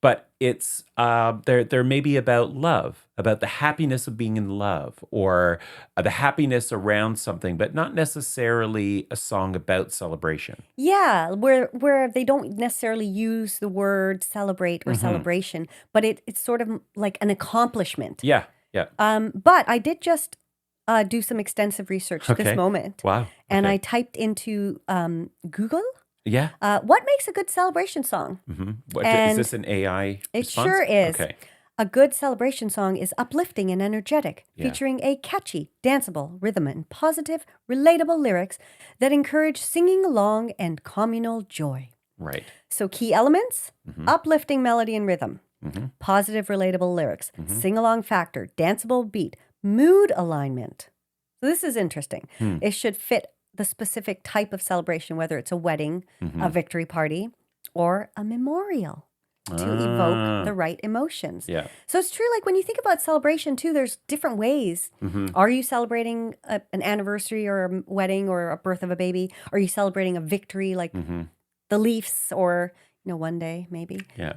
but it's they're maybe about love, about the happiness of being in love, or the happiness around something, but not necessarily a song about celebration. Yeah, where they don't necessarily use the word celebrate or celebration, but it's sort of like an accomplishment. Yeah, yeah. But I did just do some extensive research Okay. this moment. Wow. And Okay. I typed into Google, Yeah. what makes a good celebration song? What, And is this an AI It response? sure is. Okay. A good celebration song is uplifting and energetic, Yeah. featuring a catchy, danceable rhythm and positive, relatable lyrics that encourage singing along and communal joy. Right. So key elements, uplifting melody and rhythm, positive, relatable lyrics, sing-along factor, danceable beat, mood alignment. So this is interesting. It should fit the specific type of celebration, whether it's a wedding, a victory party, or a memorial, to evoke the right emotions. Yeah. So it's true, like when you think about celebration too, there's different ways. Are you celebrating an anniversary or a wedding or a birth of a baby? Are you celebrating a victory like the Leafs or, one day maybe? Yeah.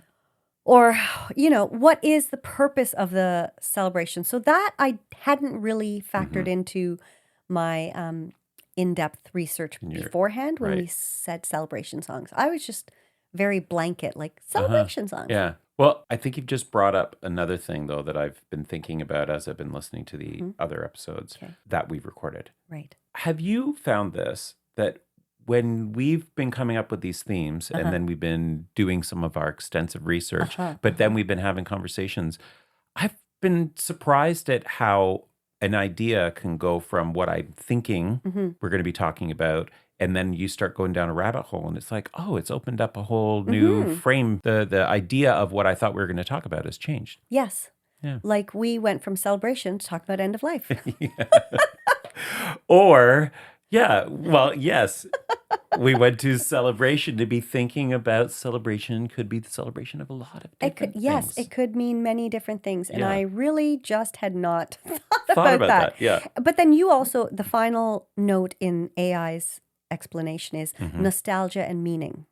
Or, what is the purpose of the celebration? So that I hadn't really factored into my in-depth research beforehand when we right. said celebration songs. I was just very blanket, like celebration songs. Yeah. Well, I think you've just brought up another thing, though, that I've been thinking about as I've been listening to the other episodes that we've recorded. Right. Have you found this, that when we've been coming up with these themes and then we've been doing some of our extensive research, but then we've been having conversations, I've been surprised at how an idea can go from what I'm thinking we're going to be talking about, and then you start going down a rabbit hole, and it's like, oh, it's opened up a whole new frame. The idea of what I thought we were going to talk about has changed. Yes. Yeah. Like we went from celebration to talk about end of life. Or, yes, we went to celebration to be thinking about celebration could be the celebration of a lot of different things. Yes, it could mean many different things. And Yeah. I really just had not Thought about that. Yeah. But then you also, the final note in AI's explanation is nostalgia and meaning.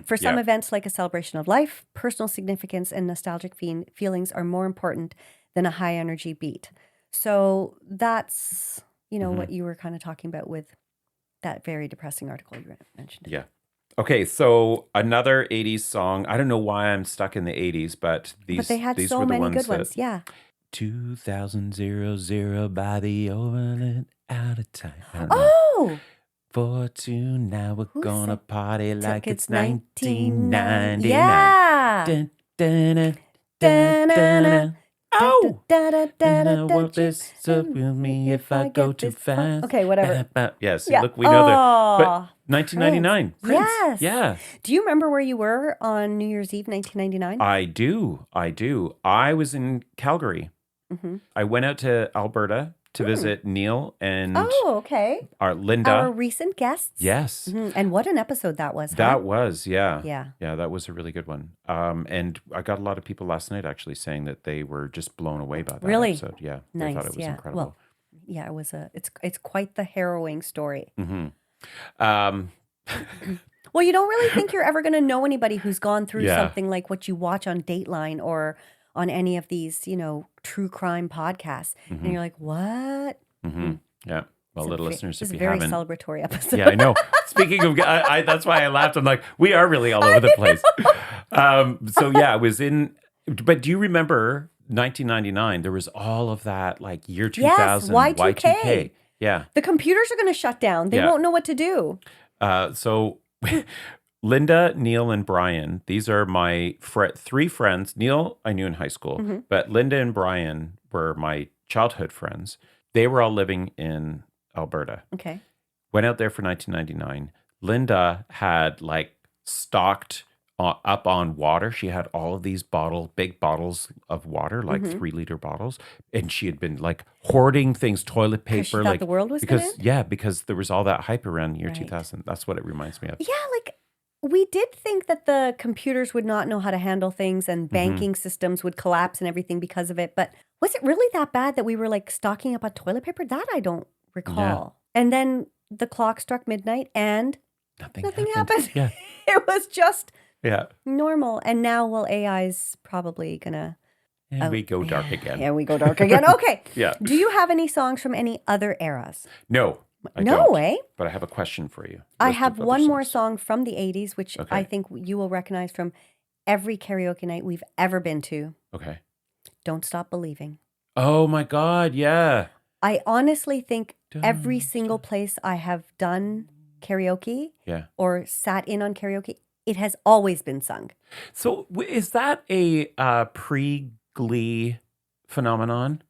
For some events like a celebration of life, personal significance and nostalgic feelings are more important than a high energy beat. So that's, what you were kind of talking about with that very depressing article you mentioned. Yeah. Okay, so another 80s song. I don't know why I'm stuck in the 80s, but But they had these so were the many ones good that, ones. Yeah. 2000 by the overland out of time. I don't know. Oh, For two, now we're Who gonna said- party like took it's 1999. Yeah. Dun, dun, dun, Dun, dun, dun, dun, dun. Oh! And I da, won't this up with me if I go too fast. Okay, whatever. Yes, Yeah. look, we know that. Oh, But 1999. Prince. Yes. Yeah. Do you remember where you were on New Year's Eve, 1999? I do. I was in Calgary. I went out to Alberta to visit Neil and Oh, okay. our Linda. Our recent guests. Yes. And what an episode that was. That was, yeah. Yeah. Yeah, that was a really good one. And I got a lot of people last night actually saying that they were just blown away by that Really? episode. Yeah. They Nice. thought it was Yeah. incredible. Well, yeah, it was it's quite the harrowing story. Um, Well, you don't really think you're ever going to know anybody who's gone through Yeah. something like what you watch on Dateline or on any of these, true crime podcasts. And you're like, what? yeah. Well, little listeners, This if is you a very haven't. celebratory episode. Yeah, I know. Speaking of, that's why I laughed. I'm like, we are really all over the place. So yeah, it was in. But do you remember 1999? There was all of that, like year 2000, Y2K. Yeah. The computers are going to shut down. They Yeah. won't know what to do. So Linda, Neil, and Brian, these are my three friends. Neil, I knew in high school, but Linda and Brian were my childhood friends. They were all living in Alberta. Okay. Went out there for 1999. Linda had like stocked up on water. She had all of these big bottles of water, like 3-liter bottles. And she had been like hoarding things, toilet paper. She thought like the world was because gonna end? Yeah, because there was all that hype around the year Right. 2000. That's what it reminds me of. Yeah, like we did think that the computers would not know how to handle things and banking systems would collapse and everything because of it. But was it really that bad that we were like stocking up on toilet paper? That I don't recall. And then the clock struck midnight and nothing happened. Yeah. It was just Yeah. normal. And now, well, AI's probably gonna. And we go dark again. Yeah, we go dark again. Okay. Yeah. Do you have any songs from any other eras? No. I No don't. way. But I have a question for you. I List have of other one more songs. song from the 80s, which I Okay. think you will recognize from every karaoke night we've ever been to. Okay. Don't Stop Believing. Oh my God. Yeah. I honestly think every Don't single place I have done karaoke Yeah. or sat in on karaoke, it has always been sung. So is that a pre-Glee phenomenon?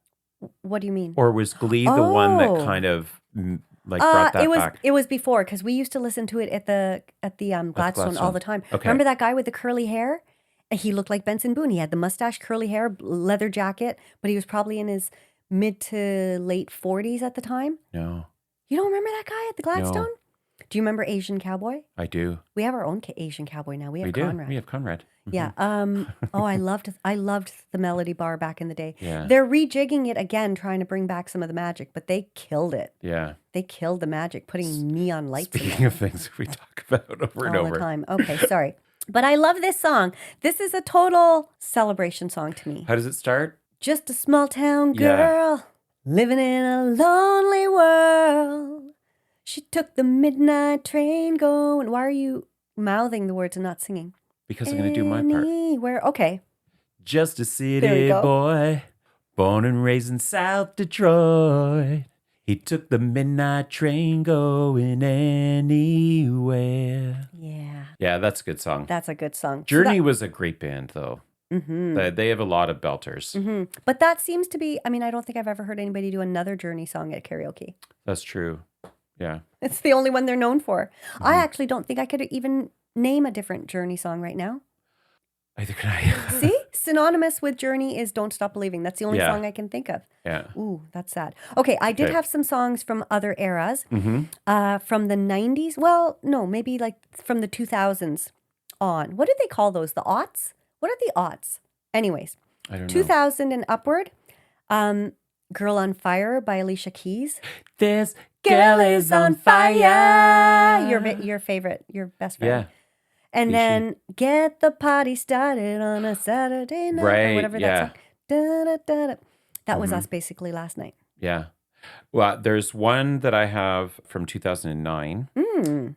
What do you mean? Or was Glee the one that Oh. kind of brought that back? It was before because we used to listen to it at the Gladstone all Gladstone. the time. Okay. Remember that guy with the curly hair? He looked like Benson Boone. He had the mustache, curly hair, leather jacket, but he was probably in his mid to late 40s at the time. No, You don't remember that guy at the Gladstone? Do you remember Asian Cowboy? I do. We have our own Asian Cowboy now. We have We do. Conrad. We have Conrad. Yeah. Oh, I loved the Melody Bar back in the day. Yeah. They're rejigging it again, trying to bring back some of the magic, but they killed it. Yeah. They killed the magic, putting neon lights in Speaking it of things we talk about over and all over. the time. Okay, sorry. But I love this song. This is a total celebration song to me. How does it start? Just a small town Yeah. girl living in a lonely world. She took the midnight train going. Why are you mouthing the words and not singing? Because I'm going to do my part. Anywhere. Okay. Just a There we city go. boy, born and raised in South Detroit. He took the midnight train going anywhere. Yeah. Yeah, that's a good song. That's a good song. Journey was a great band, though. Mm-hmm. They have a lot of belters. Mm-hmm. But that seems to be, I mean, I don't think I've ever heard anybody do another Journey song at karaoke. That's true. Yeah. It's the only one they're known for. Mm-hmm. I actually don't think I could even name a different Journey song right now. Either can I. See? Synonymous with Journey is Don't Stop Believing. That's the only Yeah. song I can think of. Yeah. Ooh, that's sad. Okay, I did Okay. have some songs from other eras. Mm-hmm. From the 90s. Well, no, maybe like from the 2000s on. What did they call those? The aughts? What are the aughts? Anyways, I don't know. 2000 and upward. Girl on Fire by Alicia Keys. This girl is on fire. Your favorite, your best friend. Yeah. And Is she? then Get the Party Started on a Saturday night. Or Right, whatever yeah. that's like. Da, da, da, da. That was us basically last night. Yeah. Well, there's one that I have from 2009.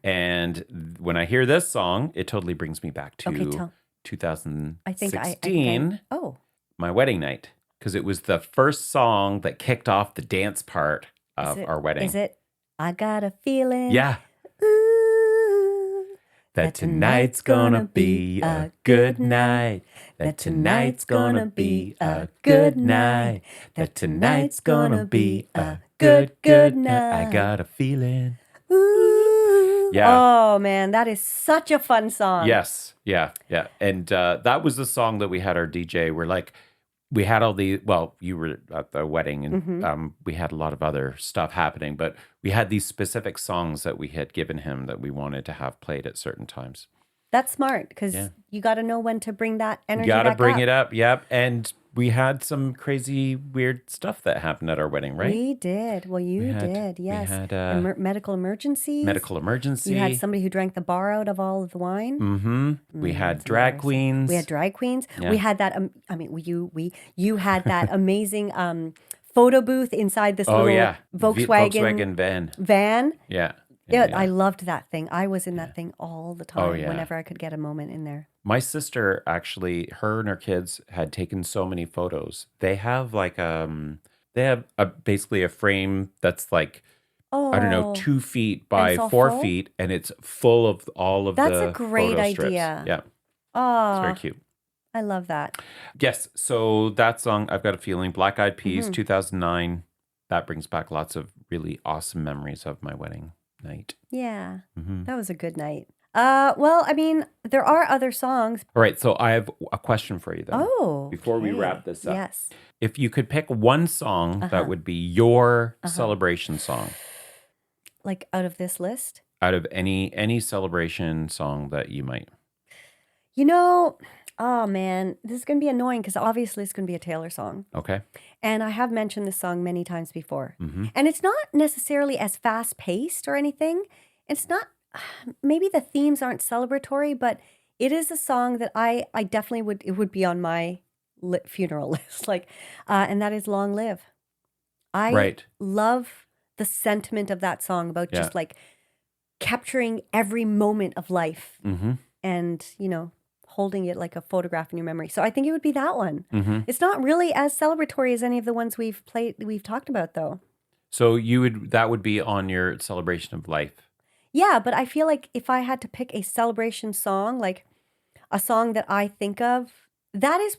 And when I hear this song, it totally brings me back to Okay, tell. 2016, I think oh. my wedding night. Because it was the first song that kicked off the dance part of our wedding. Is it I Got a Feeling? Yeah. Ooh, That tonight's gonna be a good night. That tonight's gonna be a good night. That tonight's gonna be a good night. I got a feeling. Ooh. Yeah. Oh man, that is such a fun song. Yes. Yeah. Yeah. And that was the song that we had our DJ. We're like, we had all the, well, you were at the wedding and we had a lot of other stuff happening, but we had these specific songs that we had given him that we wanted to have played at certain times. That's smart because Yeah. you got to know when to bring that energy You got to back bring up. it up. Yep. And we had some crazy, weird stuff that happened at our wedding, right? We did. Well, you did. Yes. We had Medical emergencies. medical emergency. You had somebody who drank the bar out of all of the wine. Mm-hmm. We had that's drag embarrassing. queens. We had drag queens. Yeah. We had that. You had that amazing photo booth inside this little Volkswagen van. Yeah. Yeah, I loved that thing. I was in that thing all the time Oh, yeah. whenever I could get a moment in there. My sister actually, her and her kids had taken so many photos. They have like basically a frame that's like, I don't know, 2 feet by it's all 4 full? feet, and it's full of all of That's the a great photo strips. idea. Yeah, it's Oh, very cute. I love that. Yes, so that song, I've Got a Feeling, Black Eyed Peas, Mm-hmm. 2009. That brings back lots of really awesome memories of my wedding night. Yeah, Mm-hmm. that was a good night. Well, I mean, there are other songs. All right, so I have a question for you, though. Oh, Before we okay. wrap this up. Yes. If you could pick one song that would be your celebration song Like out of this list? out of any celebration song that you might. You know, oh man, this is going to be annoying because obviously it's going to be a Taylor song. Okay. And I have mentioned this song many times before. Mm-hmm. And it's not necessarily as fast paced or anything. It's not, maybe the themes aren't celebratory, but it is a song that I definitely it would be on my funeral list. And that is Long Live. I Right. love the sentiment of that song about Yeah. just like capturing every moment of life Mm-hmm. and, holding it like a photograph in your memory. So I think it would be that one. Mm-hmm. It's not really as celebratory as any of the ones we've talked about though. So that would be on your celebration of life. Yeah, but I feel like if I had to pick a celebration song, like a song that I think of, that is,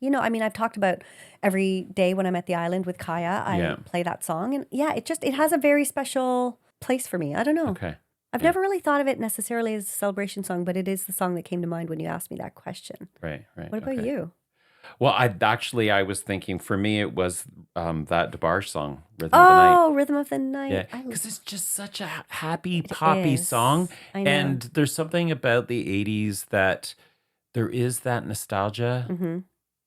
I've talked about every day when I'm at the island with Kaya, I play that song. And yeah, it has a very special place for me. I don't know. Okay. I've never really thought of it necessarily as a celebration song, but it is the song that came to mind when you asked me that question. Right. What about okay. you? Well, I was thinking, for me, it was that DeBarge song, Rhythm of the Night. Oh, Rhythm of the Night. Yeah, because it's just such a happy, poppy is. song. I know. And there's something about the 80s that there is that nostalgia. Mm-hmm.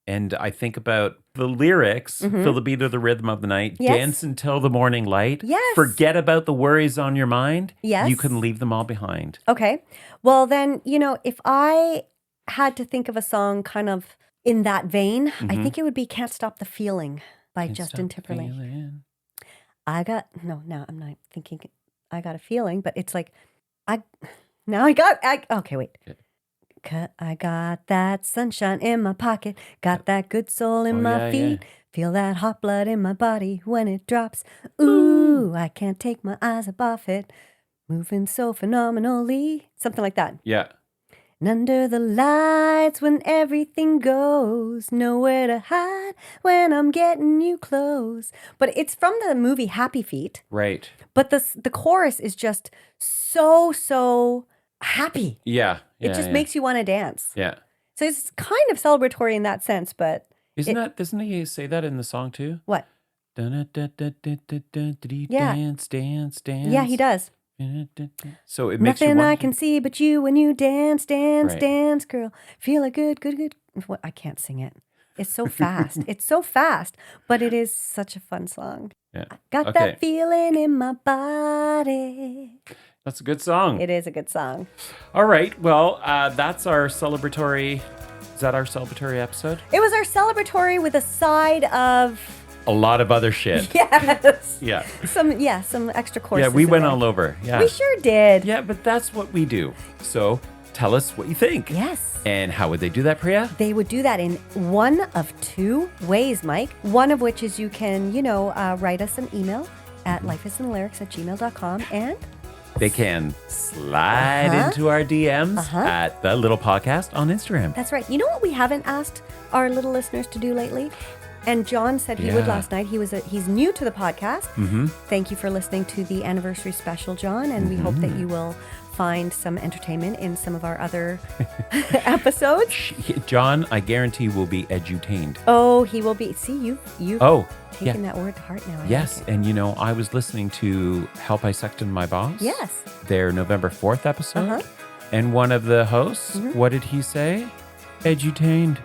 And I think about the lyrics, feel the beat of the rhythm of the night, Yes. dance until the morning light. Yes. Forget about the worries on your mind. Yes. You can leave them all behind. Okay. Well, then, if I had to think of a song kind of in that vein, I think it would be Can't Stop the Feeling by Can't Justin stop Timberlake. feeling. No, I'm not thinking I got a feeling, but it's like, okay, wait. Good. I got that sunshine in my pocket, got that good soul in my feet, feel that hot blood in my body when it drops. Ooh, I can't take my eyes up off it, moving so phenomenally. Something like that. Yeah. And under the lights when everything goes, nowhere to hide when I'm getting you close. But it's from the movie Happy Feet. Right. But the chorus is just so happy. Yeah. It just makes you want to dance. Yeah. So it's kind of celebratory in that sense, but Doesn't he say that in the song too? what? Yeah. Dance, dance, dance. Yeah, he does. So it makes you Nothing I want can see but you when you dance, Right. dance, girl. Feel like good. What? I can't sing it. It's so fast. It's so fast, but it is such a fun song. Yeah. Got Okay. that feeling in my body. That's a good song. It is a good song. All right. Well, that's our celebratory. Is that our celebratory episode? It was our celebratory with a side of A lot of other shit. yes, Yeah. some extra courses. Yeah, we in went there. all over. Yeah. We sure did. Yeah, but that's what we do. So tell us what you think. Yes. And how would they do that, Priya? They would do that in one of two ways, Mike. One of which is you can, write us an email at lifeisinlyrics@gmail.com and They can slide into our DMs at The Little Podcast on Instagram. that's right. You know what we haven't asked our little listeners to do lately? And John said he would Yeah. last night. He's new to the podcast. Mm-hmm. Thank you for listening to the anniversary special, John. And we hope that you will find some entertainment in some of our other episodes. John, I guarantee, will be edutained. Oh, he will be. See, you've Oh, taken yeah. that word to heart now. I Yes. like it. And, I was listening to Help I Sexted My Boss. Yes. Their November 4th episode. Uh-huh. And one of the hosts, what did he say? Edutained.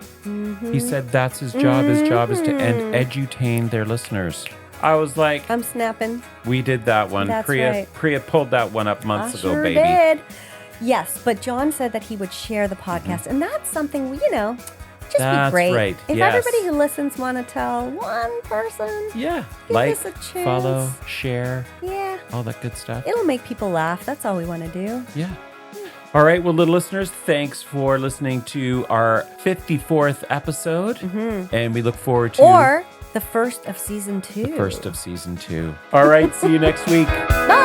He said that's his job. His job is to edutain their listeners. I was like, I'm snapping. we did that one. That's Priya, right. Priya pulled that one up months I ago, sure baby. did. Yes, but John said that he would share the podcast, and that's something, just just That's be great. right. If Yes. everybody who listens want to tell one person, Yeah. give Like, us a chance. follow, share, Yeah, all that good stuff. it'll make people laugh. That's all we want to do. Yeah. All right. Well, little listeners, thanks for listening to our 54th episode. And we look forward to Or the first of season 2. the first of season 2. All right. See you next week. Bye.